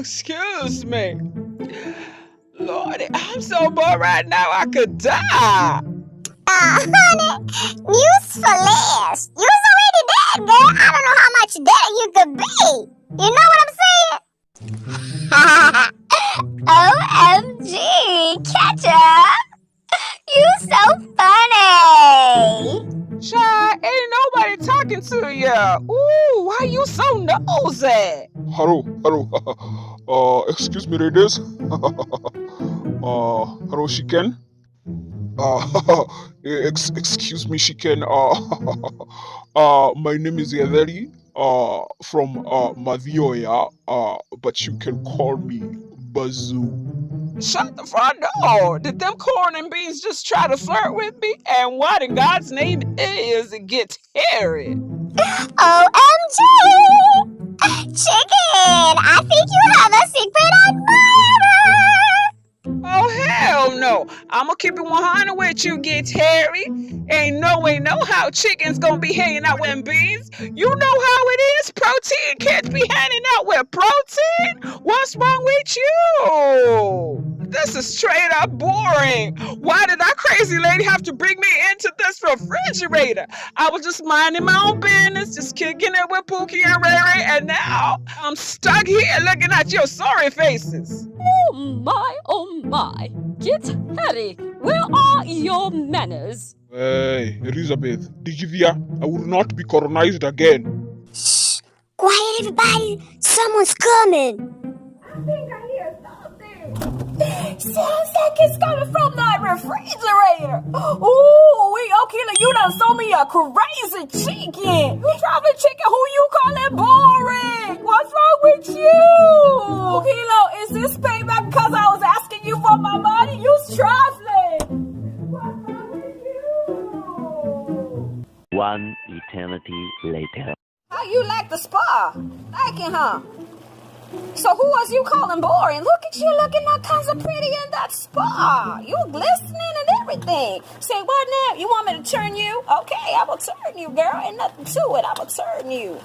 excuse me. Lordy, I'm so bored right now I could die. Honey, usefulness. You was already dead, girl. I don't know how much deader you could be. You know what I'm saying? OMG, Ketchup. You so funny. Child, ain't nobody talking to you. Ooh, why you so nosy? Hello. Excuse me, ladies. Hello, chicken. Excuse me, chicken. My name is Yadeli. From Madioya. But you can call me Bazoo. Shut the front door. Did them corn and beans just try to flirt with me? And what in God's name is it get hairy? OMG! Chicken, I think you have a secret admirer. Oh, hell no. I'm gonna keep it 100 with you, get hairy. Ain't no way, no how chicken's gonna be hanging out with beans. You know how it is. Protein can't be hanging out with protein. What's wrong with you? This is straight up boring. Why did that crazy lady have to bring me into this refrigerator? I was just minding my own business, just kicking it with Pookie and Ray Ray, and now I'm stuck here looking at your sorry faces. Oh my, get Harry, where are your manners? Hey, Elizabeth, Digivia, I will not be colonized again. Shh, quiet everybody, someone's coming. I think I hear something. Sounds like it's coming from the refrigerator. Ooh, Okila, you done sold me a crazy chicken. You traveling chicken, who you calling boring? What's wrong with you? Okila, is this payback because I was asking you for my money? You's trifling. What's wrong with you? One eternity later. How you like the spa? Like it, huh? So who was you calling boring? Look at you looking all kinds of pretty in that spa. You glistening and everything. Say what now? You want me to turn you? Okay, I will turn you, girl. Ain't nothing to it. I will turn you.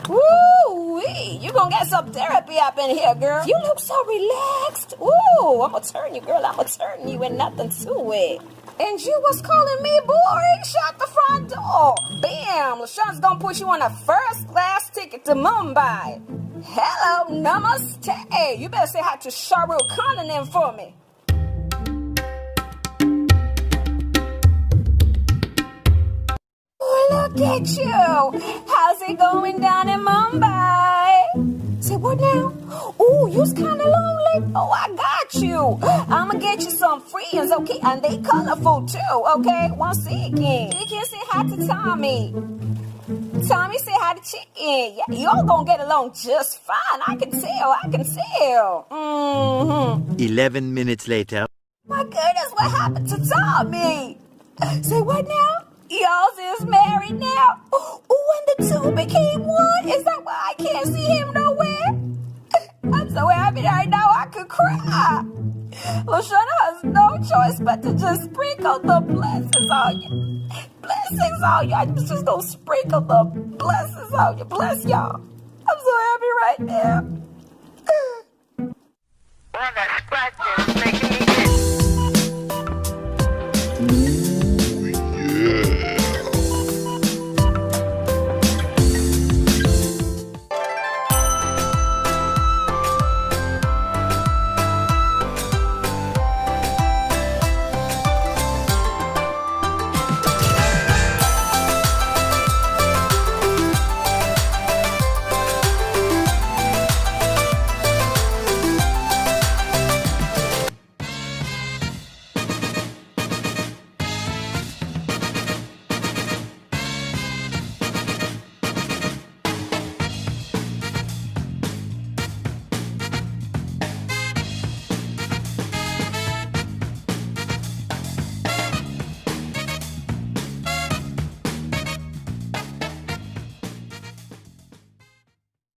Woo-wee. You gonna get some therapy up in here, girl. You look so relaxed. Ooh, I'm gonna turn you, girl. I'm gonna turn you and nothing to it. And you was calling me boring? Shut the front door. Bam! LaShaw's gonna put you on a first-class ticket to Mumbai. Hello, namaste. You better say hi to Shahrukh Khan and them for me. Oh, look at you. How's it going down in Mumbai? Say what now? Ooh, you's kind of lonely. Oh, I got you. I'ma get you some friends, okay? And they colorful too, okay? One second. You can say hi to Tommy. Tommy, say hi to Chicken. Yeah, y'all gonna get along just fine. I can tell. 11 minutes later. My goodness, what happened to Tommy? Say what now? Y'all is married now? Ooh, and the two became one? Is that why I can't see him nowhere? I'm so happy right now I could cry. Lashandrah has no choice but to just sprinkle the blessings on you. Blessings on you. I'm just gonna sprinkle the blessings on you. Bless y'all. I'm so happy right now.